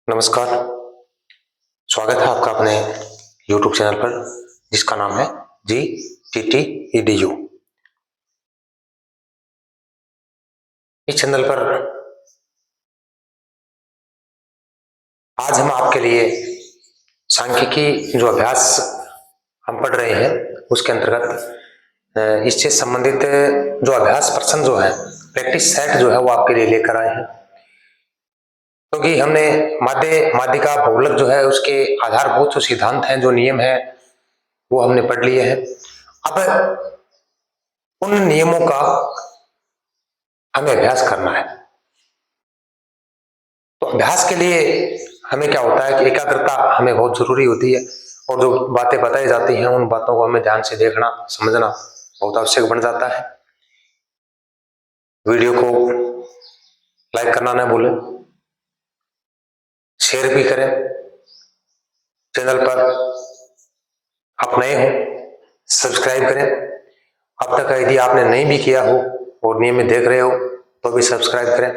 नमस्कार। स्वागत है आपका अपने YouTube चैनल पर जिसका नाम है GTT-EDU। इस चैनल पर आज हम आपके लिए सांख्यिकी जो अभ्यास हम पढ़ रहे हैं उसके अंतर्गत इससे संबंधित जो अभ्यास प्रश्न जो है प्रैक्टिस सेट जो है वो आपके लिए लेकर आए हैं, क्योंकि हमने माध्यिका बहुलक जो है उसके आधारभूत जो सिद्धांत हैं, जो नियम है वो हमने पढ़ लिए हैं। अब उन नियमों का हमें अभ्यास करना है। तो अभ्यास के लिए हमें क्या होता है कि एकाग्रता हमें बहुत जरूरी होती है, और जो बातें बताई जाती हैं उन बातों को हमें ध्यान से देखना समझना बहुत आवश्यक बन जाता है। वीडियो को लाइक करना ना भूलें, शेयर भी करें। चैनल पर आप नए हैं सब्सक्राइब करें। अब तक यदि आपने नहीं भी किया हो और नियमित देख रहे हो तो भी सब्सक्राइब करें।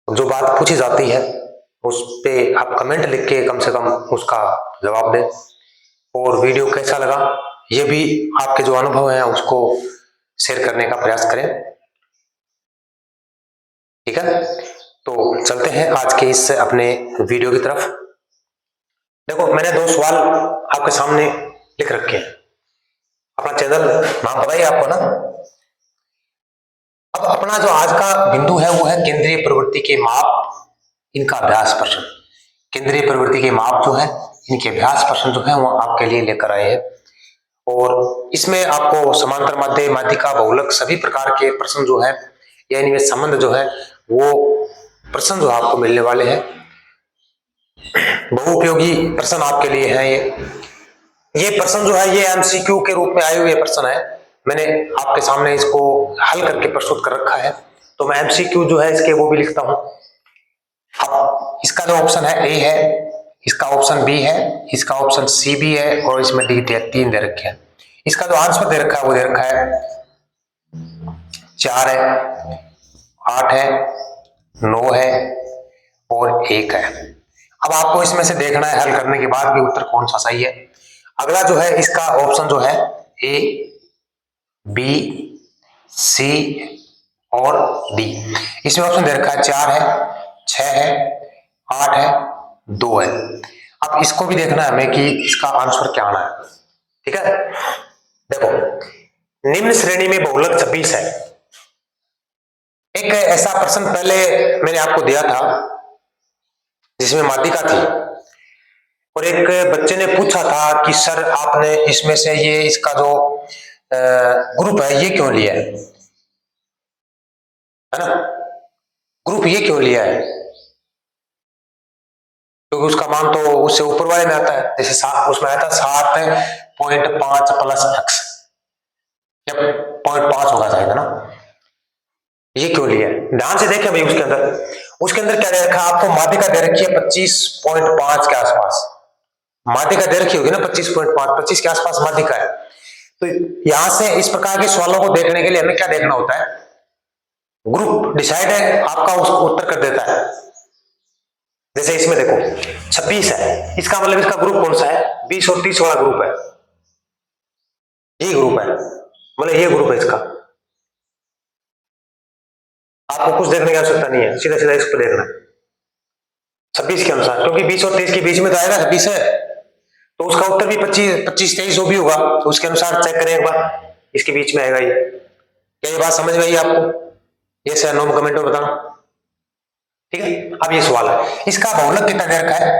जो बात पूछी जाती है उस पे आप कमेंट लिख के कम से कम उसका जवाब दें, और वीडियो कैसा लगा ये भी आपके जो अनुभव हैं उसको शेयर करने का प्रयास करें। ठीक है, तो चलते हैं आज के इस अपने वीडियो की तरफ। देखो, मैंने दो सवाल आपके सामने लिख रखे हैं। अपना चैनल नाम पता ही आपको ना। अब अपना जो आज का बिंदु है वो है केंद्रीय प्रवृत्ति के माप, इनका अभ्यास प्रश्न। केंद्रीय प्रवृत्ति के माप जो है इनके अभ्यास प्रश्न जो है वो आपके लिए लेकर आए हैं, और इसमें आपको समांतर माध्य, माध्यिका, बहुलक सभी प्रकार के प्रश्न जो है या इनमें संबंध जो है वो प्रश्न जो आपको मिलने वाले हैं। बहुउपयोगी प्रश्न आपके लिए हैं। ये प्रश्न जो है ये एमसीक्यू के रूप में आए हुए प्रश्न है। मैंने आपके सामने इसको हल करके प्रस्तुत कर रखा है, तो मैं एमसीक्यू जो है इसके वो भी लिखता हूं। अब इसका जो ऑप्शन है ए है, इसका ऑप्शन बी है, इसका ऑप्शन सी भी है, और इसमें डी तीन दे रखे हैं। इसका जो आंसर दे रखा है वो दे रखा है 4 है, 8 है, 9 है और 1 है। अब आपको इसमें से देखना है हल करने के बाद भी उत्तर कौन सा सही है। अगला जो है इसका ऑप्शन जो है ए, बी, सी और डी। इसमें ऑप्शन दे रखा है 4 है, 6 है, 8 है, 2 है। अब इसको भी देखना है हमें कि इसका आंसर क्या आना है। ठीक है, देखो, निम्न श्रेणी में बहुलक 26 है। एक ऐसा प्रश्न पहले मैंने आपको दिया था जिसमें माध्यिका थी, और एक बच्चे ने पूछा था कि सर आपने इसमें से ये इसका जो ग्रुप है ये क्यों लिया है ना? ग्रुप ये क्यों लिया है? क्योंकि उसका मान तो उससे ऊपर वाले में आता है। जैसे उसमें आता है 7.5 प्लस एक्स, या 0.5 होगा शायद, है ना? ये क्यों लिया है? ध्यान से देखें भाई, उसके अंदर क्या दे रखा है आपको? माध्यिका दे रखी है 25.5 के आसपास। माध्यिका दे रखी होगी ना 25.5, 25 के आसपास माध्यिका है। तो यहां से इस प्रकार के सवालों को देखने के लिए हमें क्या देखना होता है? ग्रुप डिसाइड है आपका, उसको उत्तर कर देता है। जैसे इसमें देखो 26 है, इसका मतलब इसका ग्रुप कौन सा है? 20 और 30 वाला ग्रुप है। ये ग्रुप है, मतलब ये ग्रुप है इसका। आपको कुछ देखने की आवश्यकता नहीं है, सीधा सीधा इसको देखना है 26 के अनुसार, क्योंकि 20 और 23 के बीच में तो आएगा 26 है, तो उसका उत्तर भी 25 23 जो भी होगा तो उसके अनुसार चेक करें एक बार, इसके बीच में आएगा ये। क्या ये बात समझ में आई आपको? ये सर नो कमेंट में बताना। ठीक है, अब ये सवाल है, इसका बहुलक कितना दे रखा है?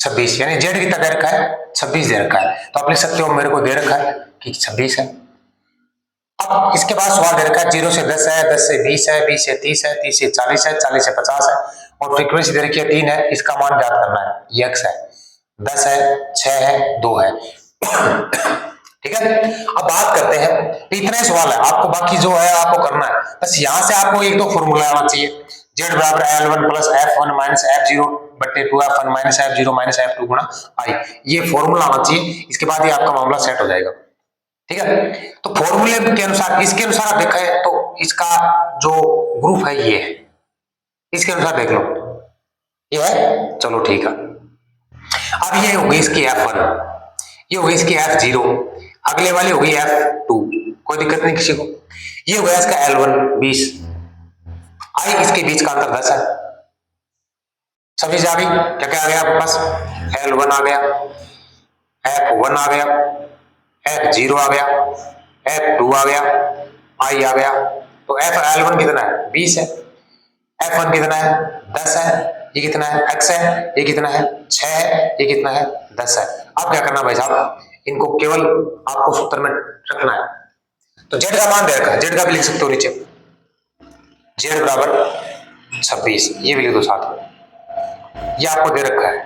26, यानी जेड कितना दे रखा है? 26 दे रखा है। तो आप लिख सकते हो मेरे को दे रखा है कि 26 है। अब इसके बाद सवाल दे रखा है 0 से 10 है, 10 से 20 है, 20 से 30 है, 30 से 40 है, 40 से 50 है, और फ्रीक्वेंसी दे रखी है 3 है। इसका मान ज्ञात करना है। ये x है, 10 है, 6 है, 2 है। ठीक है, अब बात करते हैं, इतना ही सवाल है आपको, बाकी जो है आपको करना है बस यहां से आपको एक दो फॉर्मूला आना चाहिए। z बराबर L1 plus F1 minus F0 बटे 2F1 minus F0 minus F2 गुणा I। ये फॉर्मूला आना चाहिए, इसके बाद ही आपका मामला सेट हो जाएगा। ठीक है, तो फॉर्मूले के अनुसार, इसके अनुसार आप देखें तो इसका जो ग्रुप है ये है, इसके अनुसार देख लो। ये है, चलो ठीक है। अब ये हो गई इसकी F1, ये हो गई इसकी F0, अगले वाली हो गई F2, कोई दिक्कत नहीं किसी को। ये हो गया इसका L1 20, आई इसके बीच का अंतर 10 है। सभी आ गई, क्या क्या आ गया आपके पास, L1 आ गया, F1 आ गया, F0 आ गया, F2 आ गया, I आ गया। तो L1 कितना है, 20 है, F1 कितना है, 10 है, ये कितना है, x है, ये कितना है, 6 है, ये कितना है, 10 है। अब क्या करना भाई साहब, इनको केवल आपको सूत्र में रखना है। तो z का मान दे रखा है, z का भी लिख सकते हो नीचे, z बराबर 26, ये भी लिख दो साथ में, ये आपको दे रखा है,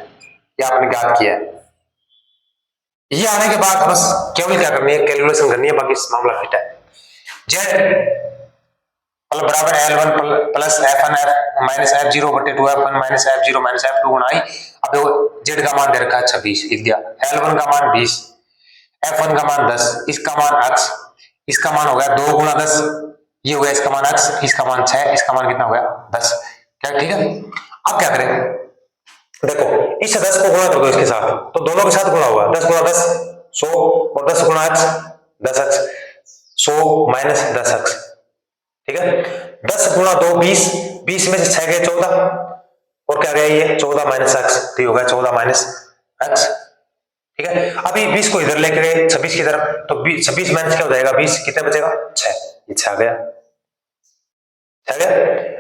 ये आपने ज्ञात किया है। ये आने के बाद बस केवल क्या करनी है, कैलकुलेशन करनी है, बाकी मामला फिट है। z बराबर L1 plus F1 minus F0 बटे 2F1 minus F0 minus F2 गुणा I। अब देखो z का मान दे रखा है 26, लिख दिया, L1 का मान 20, F1 का मान 10, इसका मान x, इसका मान हो गया 2 गुणा 10, ये हो गया इसका मान x, इसका मान 6, इसका मान कितना हो गया 10, क्या ठीक है। अब क्या करें, देखो इस 10 को गुणा कर दो इसके साथ, तो दोनों के साथ गुणा होगा, 10 गुणा 10 100 और 10 गुणा x 10x, 100 माइनस 10x, ठीक है। 10 गुणा 2 20, 20 में से 6 गए 14, और क्या गया ये 14 माइनस x, तो ये होगा 14 माइनस x, ठीक है। अभी 20 को इधर लेके गए 26 की तरफ, तो 26 माइनस क्या हो जाएगा 20, कितना बचेगा 6, ये 6 आ गया,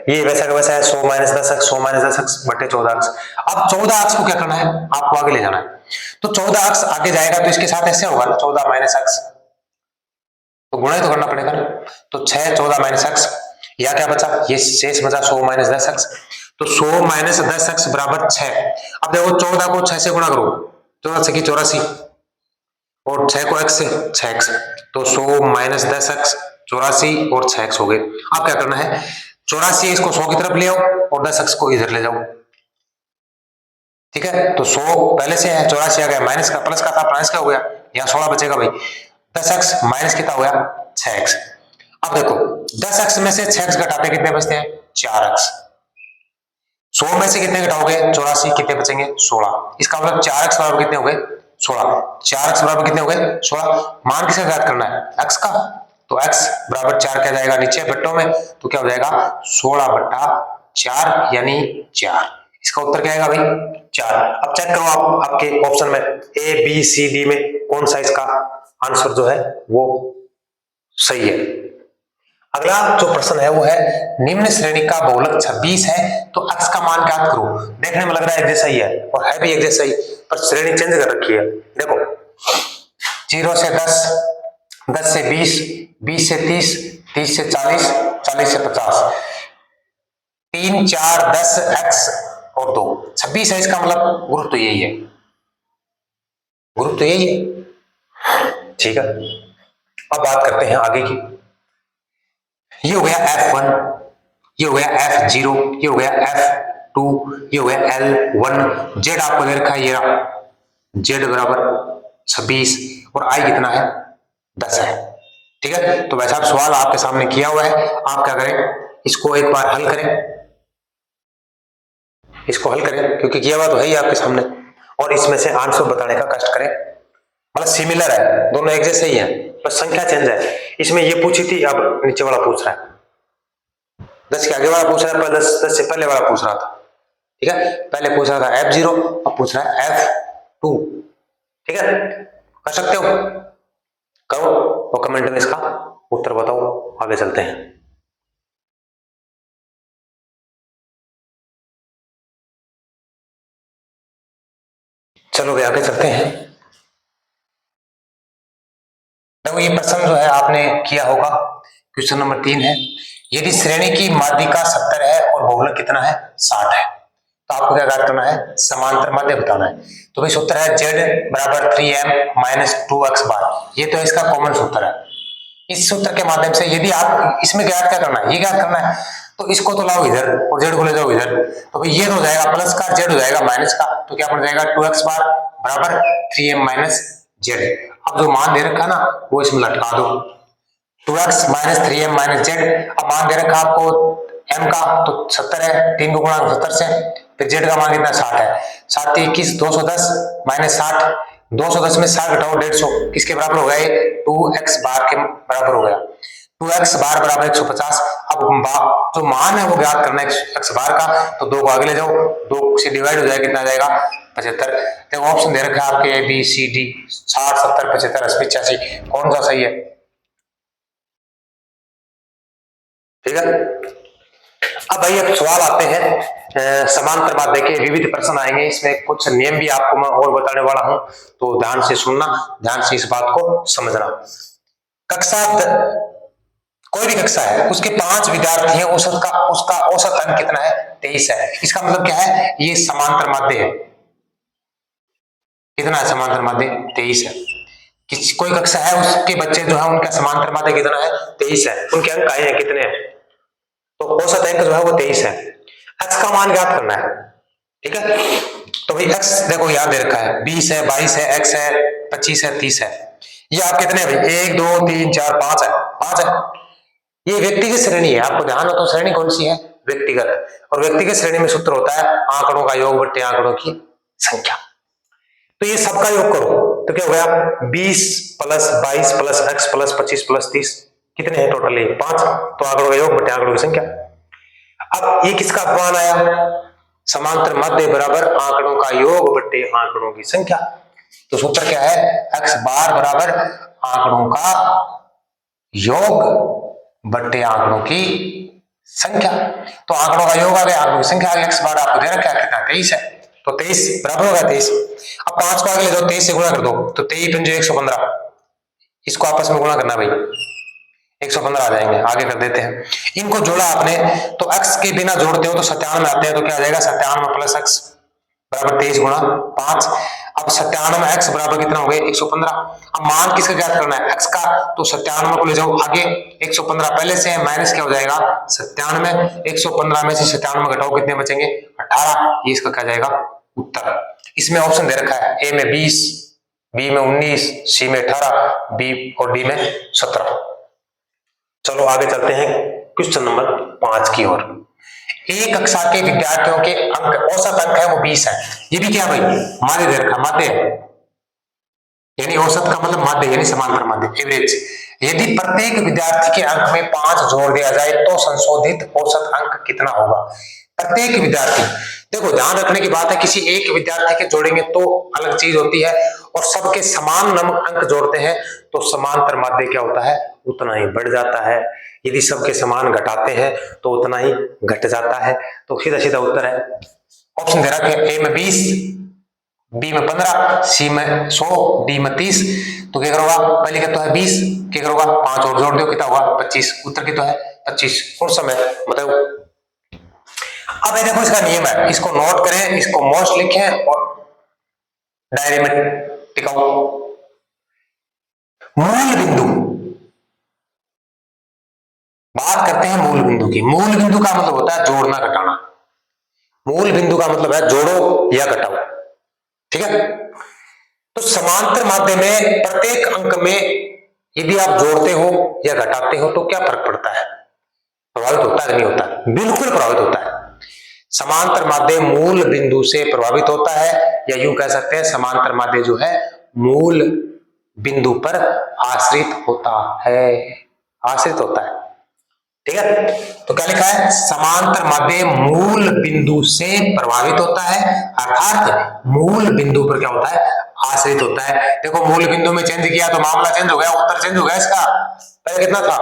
ये वैसा का वैसा है, 100 माइनस 10x, 100 माइनस 10x बटे 14x। अब 14x को क्या करना है, आपको आगे ले जाना है, तो 14x आगे जाएगा तो इसके साथ ऐसे होगा ना, 14 माइनस x, तो गुणा ही तो करना पड़ेगा ना, तो 6 14 माइनस x, या क्या बचा, ये शेष बचा 100 माइनस 10x, तो 100 माइनस 10x बराबर 6। अब देखो 14 को 6 से गुणा करो, 14 की 84, और 6 को x से 6x, तो 100 माइनस 10x 84 और 6x हो गए। अब क्या करना है, 84 इसको 100 की तरफ ले आओ और 10x को इधर ले जाओ, ठीक है। तो 100 पहले से है, 84 आ गया, माइनस का प्लस का था, माइनस का हो गया, यहाँ 16 बचेगा भाई, 10x माइनस कितना हो गया 6x। अब देखो 10x में से 6x घटाते कितने बचते हैं 4x, 100 में से कितने घटाओगे 84, कितने बचेंगे 16, इसका मतलब 4x बराबर कितने हो गए 16, 4x बराबर कितने हो गए 16। मान किसका ज्ञात करना है, x का, तो x बराबर 4 क्या जाएगा नीचे बट्टों में, तो क्या हो जाएगा 16 बट्टा 4 यानी 4, इसका उत्तर क्या आएगा भाई 4। अब चेक करो आप आपके ऑप्शन में A B C D में कौन सा इसका आंसर जो है वो सही है। अगला जो प्रश्न है वो है, निम्न श्रेणी का बहुलक 26 है तो x का मान ज्ञात करो। देखने में लग रहा है एक जैसा ही है, और है भी एक जैसा ही, पर श्रेणी चेंज कर रखी है। देखो 0 से 10, 10 से 20, 20 से 30, 30 से 40, 40 से 50, 3 4 10 x और 2 26 है, इसका मतलब ग्रुप तो यही है, ग्रुप तो यही है, ठीक है। अब बात करते हैं आगे की, ये हो गया F1, ये हो गया F0, ये हो गया F2, ये हो गया L1, Z आपको दे रखा है, ये Z बराबर 26 और I कितना है 10 है, ठीक है। तो वैसा सवाल आपके सामने किया हुआ है, आप क्या करें इसको एक बार हल करें, इसको हल करें क्योंकि किया हुआ तो है ही आपके सामने, और इसमें से आंसर बताने का कष्ट करें। मतलब सिमिलर है, दोनों एक जैसे ही हैं, बस संख्या चेंज है। इसमें ये पूछी थी, अब नीचे वाला पूछ रहा है, 10 के आगे वाला पूछ रहा है, 10 से पहले वाला पूछ रहा था, ठीक है। पहले पूछ रहा था F0, अब पूछ रहा है F2, ठीक है। कर सकते हो, करो और कमेंट में इसका उत्तर बताओ। आगे चलते हैं, चलो भाई आगे चलते हैं। देखो ये प्रश्न जो है आपने किया होगा, क्वेश्चन नंबर 3 है, यदि श्रेणी की माध्यिका 70 है और बहुलक कितना है 60 है, तो आपको क्या ज्ञात करना है, समांतर माध्य बताना है। तो भाई सूत्र है z बराबर 3m माइनस 2x बार, ये तो इसका कॉमन सूत्र है। इस सूत्र के माध्यम से यदि आप इसमें ज्ञात क्या करना है, ये ज्ञात करना है, तो इसको तो लाओ इधर और z को ले जाओ इधर, तो भाई ये हो जाएगा प्लस का, z हो जाएगा माइनस का, तो क्या बन जाएगा 2x बार बराबर 3m माइनस z। अब जो मान दे रखा ना वो इसमें लटका दो, 2x minus 3m minus z। अब मान दे रखा आपको m का, तो 70 है, 3 को गुणा 70 से, फिर जेड का मान कितना 60 है, 7 21 210 माइनस 60, 210 में 60 घटाओ 150 किसके बराबर हो गया, ये 2x बार के बराबर हो गया, 2x बार बराबर 150। अब जो मान है वो ज्ञात करना है x बार का, तो 2 को आगे ले जाओ, 2 से डिवाइड हो जाएगा, कितना आ जाएगा 75। देखो ऑप्शन दे रखा है आपके ए बी सी डी, 60 70 75 80 85, कौन सा सही है? ठीक है। अब भाई अब सवाल आते हैं समांतर माध्य के, विविध प्रश्न आएंगे, इसमें कुछ नियम भी आपको मैं और बताने वाला हूं, तो ध्यान से सुनना, ध्यान से इस बात को समझना। कक्षा कोई भी कक्षा है, उसके 5 विद्यार्थी हैं, उसका औसत अंक कितना है, 23 है। इसका मतलब क्या है, ये समांतर माध्य है। कितना है समांतर माध्य, 23 है। कोई कक्षा है, उसके बच्चे जो है उनका समांतर माध्य कितना है, 23 है। उनके अंक आए हैं कितने हैं, तो औसत अंक जो है वो 23 है। x का मान ज्ञात करना है, ठीक है। तो भाई x देखो याद दे रखा है, 20 है, 22 है, x है, 25 है, 30 है। ये आप कितने हैं भाई, 1 2 3 4 5 है, 5 है। ये व्यक्तिगत श्रेणी है, आपको ध्यान हो तो श्रेणी कौन सी है, व्यक्तिगत। और व्यक्तिगत श्रेणी में सूत्र होता है आंकड़ों का योग बट्टे आंकड़ों की संख्या। तो ये सबका योग करो तो क्या हो गया, 20 plus 22 plus x plus 25 plus 30, कितने हैं टोटल, 5। तो आंकड़ों का योग बटे आंकड़ों की संख्या। अब ये किसका मान आया, समांतर माध्य बराबर आंकड़ों का योग बटे आंकड़ों की संख्या। तो सूत्र क्या है, x बार बराबर आंकड़ों का योग बटे आंकड़ों की संख्या। तो आंकड़ों का योग आ गया, आंकड़ों की संख्या आ गई, x बार आपको दे रखा है कितना, 23 है। तो 23 बराबर होगा 23। अब 5 को आगे ले जाओ, 23 से गुणा कर दो, तो 23 पंजे 115, इसको आपस में गुणा करना भाई, 115 आ जाएंगे। आगे कर देते हैं, इनको जोड़ा आपने तो x के बिना जोड़ते हो तो 97 आते हैं, तो क्या आ जाएगा 97 प्लस x बराबर 23 गुणा 5। अब 97 x बराबर कितना हो गया, 115। अब मान किसका ज्ञात करना है, x का, तो 97 को ले जाओ आगे, 115 पहले से है, माइनस क्या हो जाएगा 97, 115 में से 97 घटाओ कितने बचेंगे 18, ये इसका क्या जाएगा उत्तर। इसमें ऑप्शन दे रखा है, ए में 20, बी में 19, सी में 18, बी और डी में 17। चलो आगे चलते हैं क्वेश्चन नंबर 5 की ओर। एक कक्षा के विद्यार्थियों के अंक, औसत अंक है वो 20 है। ये भी क्या भाई, माध्य दे रखा, माध्य यानी औसत का मतलब माध्य यानी समांतर माध्य, एवरेज। यदि प्रत्येक विद्यार्थी के अंक में 5 जोड़ दिया जाए तो संशोधित औसत अंक कितना होगा। प्रत्येक विद्यार्थी, देखो ध्यान रखने की बात है, किसी एक विद्यार्थी के जोड़ेंगे तो अलग चीज होती है, और सबके समान नमक अंक जोड़ते हैं तो समांतर माध्य क्या होता है, उतना ही बढ़ जाता है। यदि सबके समान घटाते हैं तो उतना ही घट जाता है। तो सीधा सीधा उत्तर है, ऑप्शन दे रखा है, ए में 20, बी में 15, सी में 100, डी में 30। तो क्या करोगा, पहले क्या तो है 20, क्या करोगा 5 और जोड़ दो, कितना होगा 25। उत्तर कितना है 25। कौन समय मतलब। अब ये देखो इसका नियम है, इसको नोट करें, इसको मोस्ट लिखें और डायरी में टिकाओ। मूल बिंदु, बात करते हैं मूल बिंदु की। मूल बिंदु का मतलब होता है जोड़ना घटाना, मूल बिंदु का मतलब है जोड़ो या घटाओ, ठीक है। तो समांतर माध्य में प्रत्येक अंक में यदि आप जोड़ते हो या घटाते हो तो क्या फर्क पड़ता है, प्रभावित होता है नहीं होता, बिल्कुल प्रभावित होता है। समांतर माध्य मूल बिंदु से प्रभावित होता है, या यूं कह सकते हैं समांतर माध्य जो है मूल बिंदु पर आश्रित होता है, आश्रित होता है, ठीक है। तो क्या लिखा है, समांतर माध्य मूल बिंदु से प्रभावित होता है, अर्थात मूल बिंदु पर क्या होता है, आश्रित होता है। देखो मूल बिंदु में चेंज किया तो मामला चेंज हो गया, उत्तर चेंज हो गया इसका। पहले कितना था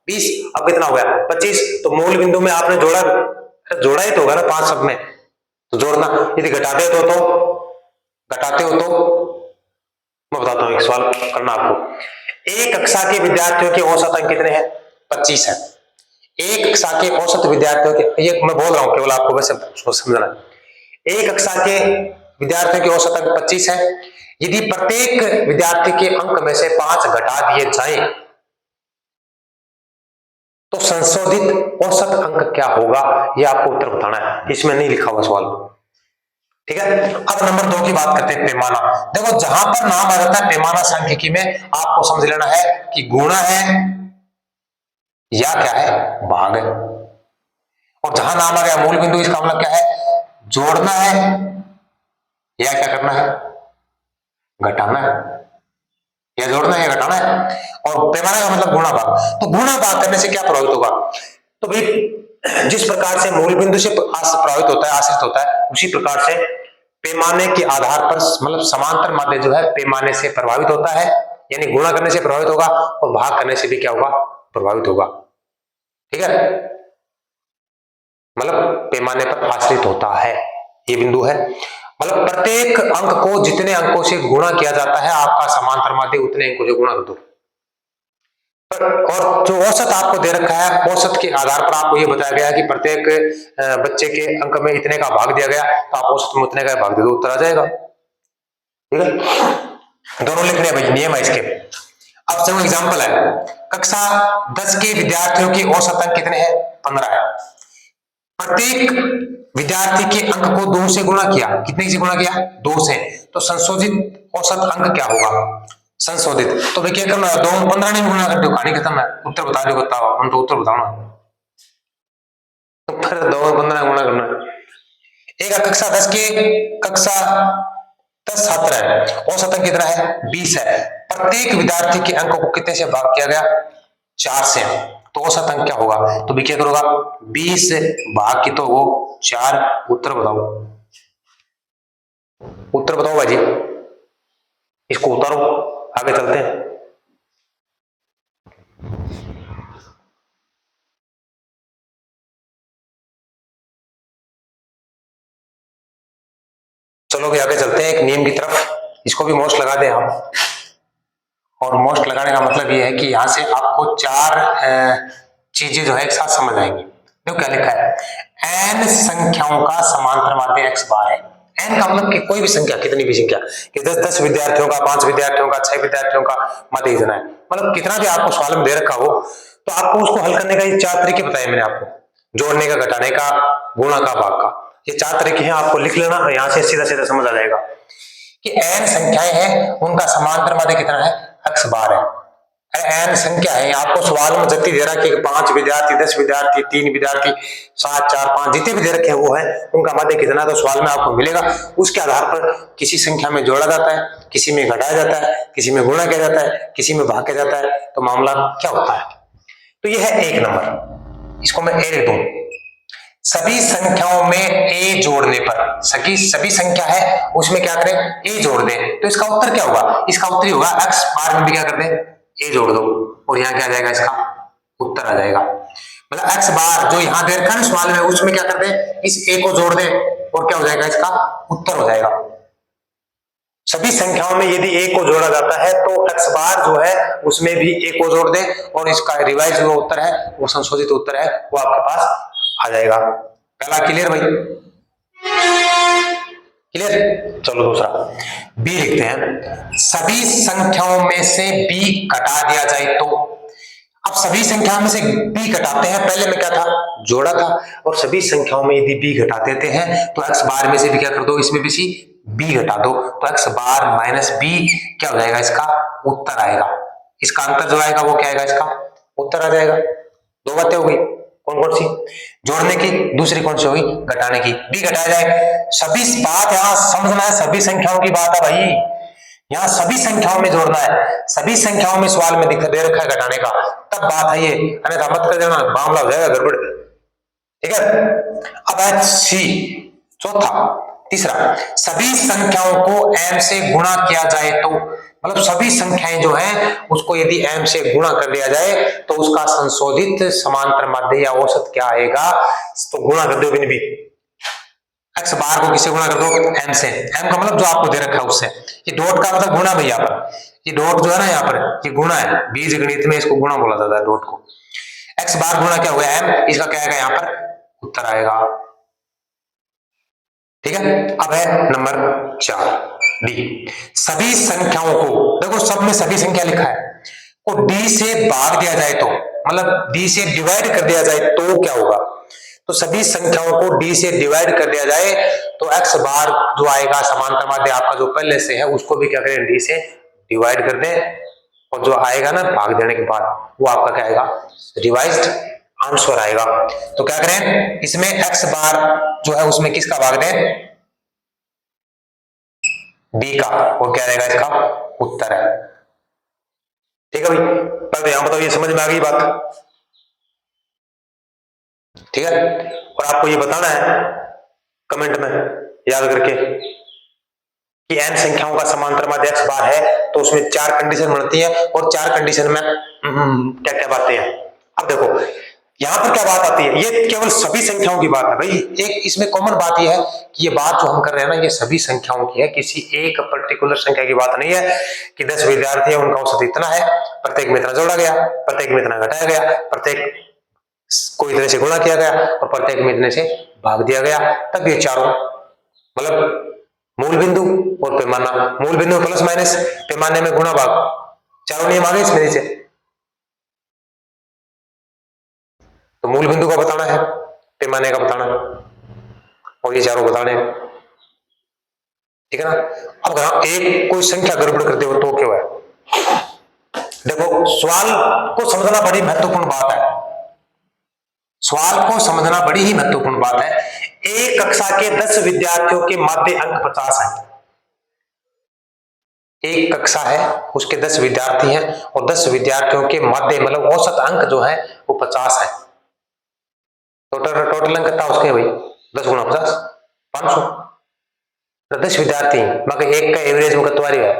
20, अब कितना हो गया 25। तो मूल बिंदु में आपने जोड़ा ही तो होगा ना 5 सब में, तो जोड़ना। यदि घटाते हो तो मैं बताता हूं, एक सवाल करना आपको। एक कक्षा के विद्यार्थियों के औसत अंक कितने हैं, 25 है। एक कक्षा के औसत विद्यार्थियों के, ये मैं बोल रहा हूं केवल आपको वैसे समझना। एक कक्षा के विद्यार्थियों के औसत अंक 25 है। यदि प्रत्येक विद्यार्थी के अंक में से 5 घटा दिए जाएं तो संशोधित औसत अंक क्या होगा, यह आपको उत्तर बताना है, इसमें नहीं लिखा हुआ सवाल, ठीक है। अब नंबर 2 की बात करते हैं, पैमाना। देखो जहां पर नाम आ जाता है पैमाना सांख्यिकी में, आपको समझ लेना है कि गुणा है या क्या है, भाग है। और जहां नाम आ गया मूल बिंदु, इसका मतलब क्या है, जोड़ना है या क्या करना है, घटाना है, या जोड़ना है या घटाना है। और पैमाना का मतलब गुणा भाग। तो गुणा भाग करने से क्या प्रभावित होगा, तो भाई जिस प्रकार से मूल बिंदु से प्रभावित होता है, आश्रित होता है, उसी प्रकार से पैमाने के आधार पर मतलब समांतर माध्य जो है पैमाने से प्रभावित होता है, यानी गुणा करने से प्रभावित होगा और भाग करने से भी क्या होगा, प्रभावित होगा। ठीक है, मतलब पैमाने पर आश्रित होता है, ये बिंदु है। मतलब प्रत्येक अंक को जितने अंकों से गुणा किया जाता है आपका समांतर माध्य उतने अंकों से गुणा कर दो। और जो औसत आपको दे रखा है, औसत के आधार पर आपको ये बताया गया है कि प्रत्येक बच्चे के अंक में इतने का भाग दिया गया, तो आप औसत में उतने का भाग दे दो, उत्तर आ जाएगा। ठीक है, दोनों लिख रहे हैं भाई, नियम है इसके। अब जो एग्जांपल है, कक्षा 10 के विद्यार्थियों के औसत अंक कितने हैं, 15 है। प्रत्येक विद्यार्थी के अंक को 2 से गुणा किया, कितने से गुणा किया, 2 से, तो संशोधित औसत अंक क्या होगा, संशोधित। तो भाई क्या करना है, 2 में 15 नहीं गुणा कर दो, कहानी खत्म है। उत्तर बता दो, बताओ, हम तो उत्तर बताओ ना, तो फिर 2 में 15 गुणा करना। एक कक्षा 10 के कक्षा 10 छात्र है, औसत अंक कितना है, 20 है। प्रत्येक विद्यार्थी के अंकों को कितने से भाग किया गया, 4 से, तो औसत अंक क्या होगा, तो भी क्या करोगा, 20 भाग की तो वो 4, उत्तर बताओ, उत्तर बताओ भाई जी, इसको उतारो, आगे चलते हैं। चलो भी आगे चलते हैं एक नियम की तरफ, इसको भी मोस्ट लगा दें आप। और मोस्ट लगाने का मतलब ये है कि यहां से आपको 4 चीजें जो है एक साथ समझ आएंगी। देखो क्या लिखा है, n संख्याओं का समांतर माध्य x बार है। n का मतलब कि कोई भी संख्या, कितनी भी संख्या, कि 10 विद्यार्थियों का, 5 विद्यार्थियों का, 6 विद्यार्थियों का माध्य इतना है, मतलब कितना भी आपको सवाल में दे रखा हो, तो आपको उसको हल करने का ये 4 तरीके बताए मैंने आपको, जोड़ने का, घटाने का, गुणा का, भाग का, ये 4 तरीके हैं, आपको लिख लेना और यहां से सीधा सीधा समझ आ जाएगा कि n संख्याएं हैं, उनका समांतर माध्य कितना है, x बार है। n संख्या है, आपको सवाल में जल्दी दे रहा है कि 5 विद्यार्थी, 10 विद्यार्थी, 3 विद्यार्थी, 7, 4, 5 जितने भी दे रखे हैं वो है, उनका माध्य कितना, तो सवाल में आपको मिलेगा। उसके आधार पर किसी संख्या में जोड़ा जाता है, किसी में घटाया जाता है, किसी में गुणा किया जाता है, किसी में भाग किया जाता है, तो मामला क्या होता है। तो यह है 1 नंबर, इसको मैं ए लिख दूं, सभी संख्याओं में a जोड़ने पर, सभी संख्या है उसमें क्या करें, a जोड़ दें, तो इसका उत्तर क्या होगा, इसका उत्तर ही होगा x बार में भी क्या कर दें, a जोड़ दो, और यहाँ क्या आ जाएगा, इसका उत्तर आ जाएगा। मतलब x बार जो यहाँ दे रखा है सवाल में, उसमें क्या कर दें, इस a को जोड़ दें, और क्या हो जाएगा, इसका उत्तर हो जाएगा। सभी संख्याओं में यदि a को जोड़ा जाता है तो x बार जो है उसमें भी a को जोड़ दें, और इसका रिवाइज जो उत्तर है, वो संशोधित उत्तर है, वो आपके पास आ जाएगा। पहला क्लियर भाई, क्लियर। चलो दूसरा बी लिखते हैं, सभी संख्याओं में से b घटा दिया जाए तो। अब सभी संख्याओं में से b घटाते हैं, पहले में क्या था, जोड़ा था, और सभी संख्याओं में यदि b घटा देते हैं तो x बार में से भी क्या कर दो, इसमें भी सी b घटा दो, तो x बार माइनस b क्या हो जाएगा, इसका उत्तर आएगा। इसका अंतर जो आएगा वो क्या आएगा, इसका उत्तर आ जाएगा। 2 बातें हो गई, कौन कौन सी, जोड़ने की, दूसरी कौन सी होगी, घटाने की। b घटाया जाए, सभी बात यहां समझना है, सभी संख्याओं की बात है भाई, यहां सभी संख्याओं में जोड़ना है, सभी संख्याओं में सवाल में दे रखा है घटाने का, तब बात है ये, अन्यथा मत कर देना, मामला हो जाएगा गड़बड़। ठीक है, अब है सी, चौथा, तीसरा, सभी संख्याओं को m से गुणा किया जाए तो, मतलब सभी संख्याएं जो हैं उसको यदि m से गुणा कर लिया जाए तो उसका संशोधित समांतर माध्य या औसत क्या आएगा, तो गुणा कर दो बिन भी, x बार को किसे गुणा कर दो, m से, m का मतलब जो आपको दे रखा है उससे, ये डॉट का मतलब गुणा भाई, यहाँ पर ये डॉट जो है ना, यहाँ पर ये गुणा है, बीज गणित में इसको गुणा बोला जाता है डॉट को। x बार गुणा क्या हुआ m, इसका क्या आएगा, यहाँ पर उत्तर आएगा। ठीक है, अब है नंबर 4 डी, सभी संख्याओं को, देखो सब में सभी संख्या लिखा है, को d से भाग दिया जाए तो, मतलब d से डिवाइड कर दिया जाए तो क्या होगा, तो सभी संख्याओं को d से डिवाइड कर दिया जाए तो x बार जो आएगा समांतर माध्य आपका जो पहले से है उसको भी क्या करें, d से डिवाइड कर दें, और जो आएगा ना भाग देने के बाद वो आपका क्या आएगा, रिवाइज्ड आंसर आएगा। तो क्या करें, इसमें x बार जो है उसमें किसका भाग दें, बी का, और क्या रहेगा इसका उत्तर है। ठीक है भाई, पर यहां बताओ ये समझ में आ गई बात, ठीक है। और आपको ये बताना है कमेंट में याद करके कि n संख्याओं का समांतर माध्य x बार है तो उसमें 4 कंडीशन बनती है, और 4 कंडीशन में क्या क्या बातें हैं। अब देखो यहां पर क्या बात आती है, ये केवल सभी संख्याओं की बात है भाई। एक इसमें कॉमन बात ये है कि ये बात जो हम कर रहे हैं ना, ये सभी संख्याओं की है, किसी एक पर्टिकुलर संख्या की बात नहीं है कि 10 विद्यार्थी है उनका औसत इतना है, प्रत्येक में इतना जोड़ा गया, प्रत्येक में इतना घटाया गया, प्रत्येक को इतने से गुणा किया गया और प्रत्येक में इतने से भाग दिया गया, तब ये चारों मतलब मूल बिंदु और पैमाना, मूल बिंदु प्लस माइनस, पैमाने में गुणा भाग, चारों नियम आ गए इसमें नीचे। तो मूल बिंदु का बताना है, पैमाने का बताना है, और ये चारों बताने हैं, ठीक है ना। अब अगर एक कोई संख्या गड़बड़ करते हो तो क्या है, देखो सवाल को समझना बड़ी महत्वपूर्ण बात है, सवाल को समझना बड़ी ही महत्वपूर्ण बात है। एक कक्षा के 10 विद्यार्थियों के माध्य अंक 50 है, एक कक्षा है उसके 10 विद्यार्थी हैं और 10 विद्यार्थियों के माध्य मतलब औसत अंक जो है वो 50 है। टोटल अंक कितना उसके भाई, 10 गुणा 50 500, तो 10 विद्यार्थी मगर एक का एवरेज में कितना है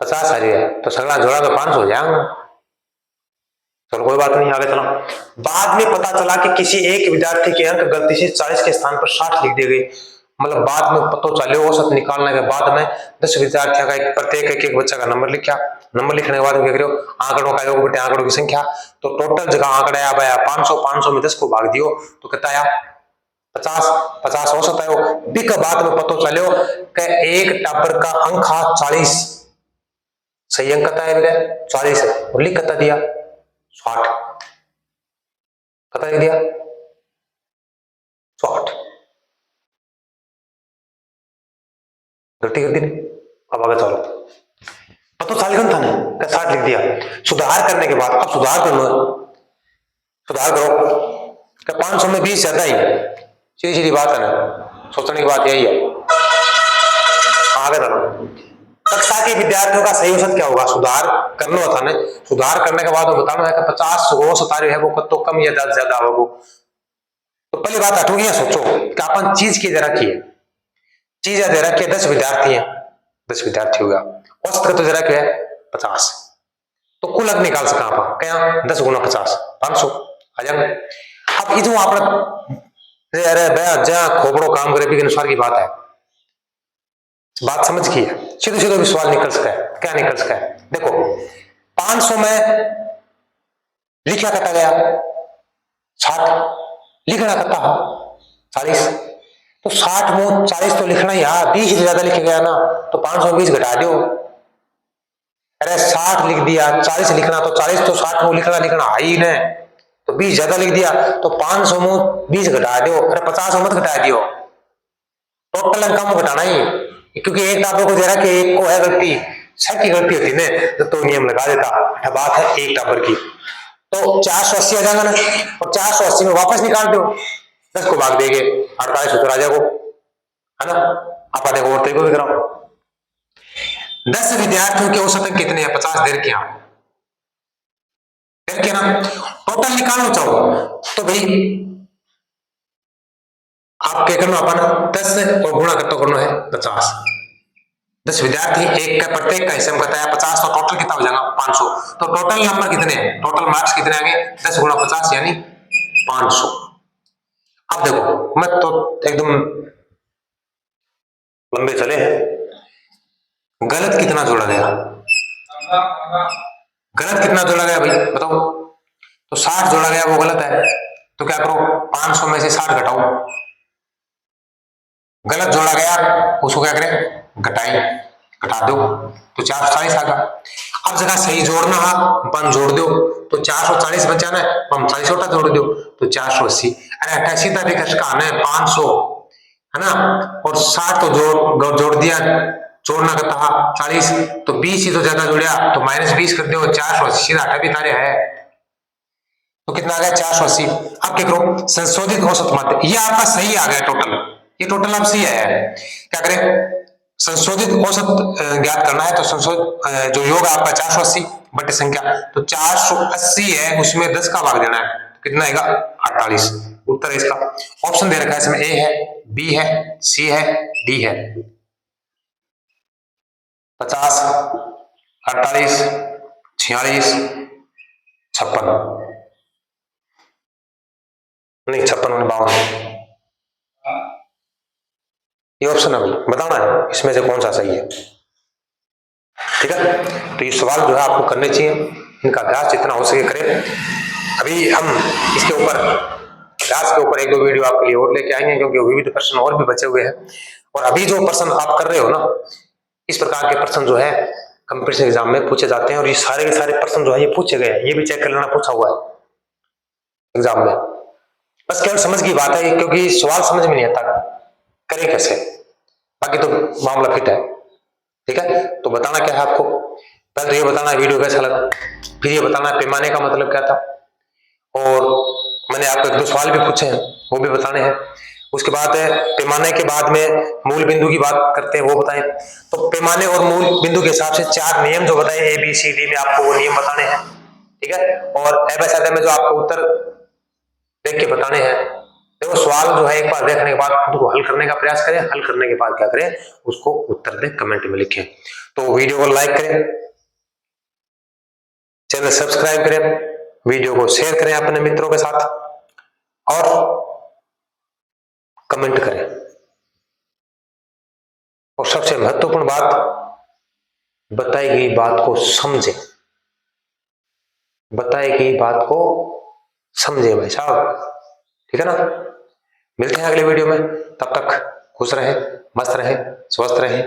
50 आ रही है, तो सगला जोड़ा तो 500 हो जाएगा। चलो कोई बात नहीं, आगे चलो। बाद में पता चला कि किसी एक विद्यार्थी के अंक गलती से 40 के स्थान पर 60 लिख दिए गए, मतलब बाद में पता चले औसत निकालने के बाद में 10 विद्यार्थियों का प्रत्येक एक बच्चा का नंबर लिखा, नंबर लिखने के बाद क्या करो, आंकड़ों का योग बटे आंकड़ों की संख्या, तो टोटल जगह आंकड़ा आया 500, 500 में 10 को भाग दियो तो कितना आया 50, 50 औसत आयो। बिक बाद में पता चलो कि एक टाबर का अंक 40, सही अंक कितना है 40 और लिख कितना दिया 60, कितना दिया 60, गलती कर दी नहीं। अब आगे चलो, पता तो 40 था ना, 60 लिख दिया, सुधार करने के बाद अब सुधार करना, सुधार करो कि 500 में 20 ज्यादा ही, सीधी सीधी बात है ना, सोचने की बात यही है। आगे चलो, कक्षा के विद्यार्थियों का सही औसत क्या होगा, सुधार करना था ना, सुधार करने के बाद बताना है कि 50 औसत आ रही है वो तो कम या ज्यादा होगा। तो पहली बात हटोगी, सोचो कि अपन चीज की जरा की है, चीज दे रखी है 10 विद्यार्थी है, 10 विद्यार्थी होगा, औसत का तो जरा क्या है 50, तो कुल अंक निकाल सका आप क्या 10 गुना 50 500 आ जाएंगे। अब ये जो आप अरे भैया जहां खोपड़ो काम करे भी अनुसार की बात है, बात समझ की है, सीधे सीधे भी सवाल निकल सका है, क्या निकल सका है, देखो 500 में लिखा कटा गया 60, लिखना कटा 40, तो 60 में 40 तो लिखना ही, 20 से ज्यादा लिखे गया ना तो 500 में 20 घटा दो, अरे 60 लिख दिया 40 लिखना तो 40 तो 60 में लिखना ही ना, तो 20 ज्यादा लिख दिया तो 500 में 20 घटा दो, अरे 50 मत घटा दियो, टोटल अंक कम घटाना ही, क्योंकि एक टापर को दे रहा कि एक को है गलती, छह की गलती होती ना तो नियम लगा देता, बात है एक टापर की, तो 480 आ जाएगा ना, और 480 में वापस निकाल दो, 10 को भाग देंगे 48 उत्तर आ जाएगा, है ना। आप देखो और तरीको भी कराओ, 10 विद्यार्थियों के औसत अंक कितने हैं 50 देर के, ना टोटल निकालना चाहो तो भाई आप क्या करना, अपन 10 और गुणा करना है 50, 10 विद्यार्थी एक का प्रत्येक का हिस्सा में बताया 50, तो टोटल कितना हो जाएगा 500, तो टोटल नंबर कितने हैं, टोटल मार्क्स कितने आएंगे 10 गुणा 50 यानी 500। अब देखो मैं तो एकदम लंबे चले हैं, गलत कितना जोड़ा गया, गलत कितना जोड़ा गया भाई बताओ, तो 60 जोड़ा गया वो गलत है, तो क्या करो 500 में से 60 घटाओ, गलत जोड़ा गया उसको क्या करें घटाई, घटा दो तो 440 आ गया। अब जगह सही जोड़ना है अपन जोड़ दो तो 440 बचाना है, हम 40 छोटा जोड़ दो तो 480, अरे 88 तारीख का आना है 500 है ना, और 60 तो जोड़ दिया, जोड़ना का था 40, तो 20 ही तो ज्यादा जोड़ा तो -20 कर दो 480 सीधा 28 तारे है, तो कितना आ गया 480। अब क्या करो, संशोधित औसत माध्य, ये आपका सही आ गया टोटल, ये टोटल अब सही आया है। क्या करें, संशोधित औसत ज्ञात करना है, तो संशोधित जो योग आपका 480 बटे संख्या, तो 480 है, उसमें 10 का भाग देना है, तो कितना आएगा 48। उत्तर है इसका। ऑप्शन दे रखा है इसमें, ए है, बी है, सी है, डी है। 50, 48, 46, 56, नहीं 56 52, ये ऑप्शन है भाई, बताना है इसमें से कौन सा सही है। ठीक है, तो ये सवाल जो है आपको करने चाहिए, इनका अभ्यास जितना हो सके करें। अभी हम इसके ऊपर अभ्यास के ऊपर 1-2 वीडियो आपके लिए और लेके आएंगे, क्योंकि विविध प्रश्न और भी बचे हुए हैं। और अभी जो प्रश्न आप कर रहे हो ना, इस प्रकार के प्रश्न जो है कंपटीशन एग्जाम में पूछे जाते हैं, और ये सारे के सारे प्रश्न जो है ये पूछे गए हैं, ये भी चेक कर लेना, पूछा हुआ है एग्जाम में। बस केवल समझ की बात है, क्योंकि सवाल समझ में नहीं आता करें कैसे, बाकी तो मामला फिट है। ठीक है, तो बताना क्या है आपको, पहले तो ये बताना है वीडियो कैसा लगा, फिर ये बताना है पैमाने का मतलब क्या था, और मैंने आपको 1-2 सवाल भी पूछे हैं वो भी बताने हैं। उसके बाद पैमाने के बाद में मूल बिंदु की बात करते हैं, वो बताएं। तो पैमाने और मूल बिंदु के हिसाब से 4 नियम जो बताए ABCD में, आपको वो नियम बताने हैं। ठीक है, और एबीसीडी में जो आपको उत्तर देख के बताने हैं। देखो सवाल जो है एक बार देखने के बाद खुद को हल करने का प्रयास करें, हल करने के बाद क्या करें, उसको उत्तर दें, कमेंट में लिखें। तो वीडियो को लाइक करें, चैनल सब्सक्राइब करें, वीडियो को शेयर करें अपने मित्रों के साथ, और कमेंट करें। और सबसे महत्वपूर्ण बात, बताई गई बात को समझें, बताई गई बात को समझे भाई साहब। ठीक है ना, मिलते हैं अगले वीडियो में, तब तक खुश रहें, मस्त रहें, स्वस्थ रहें।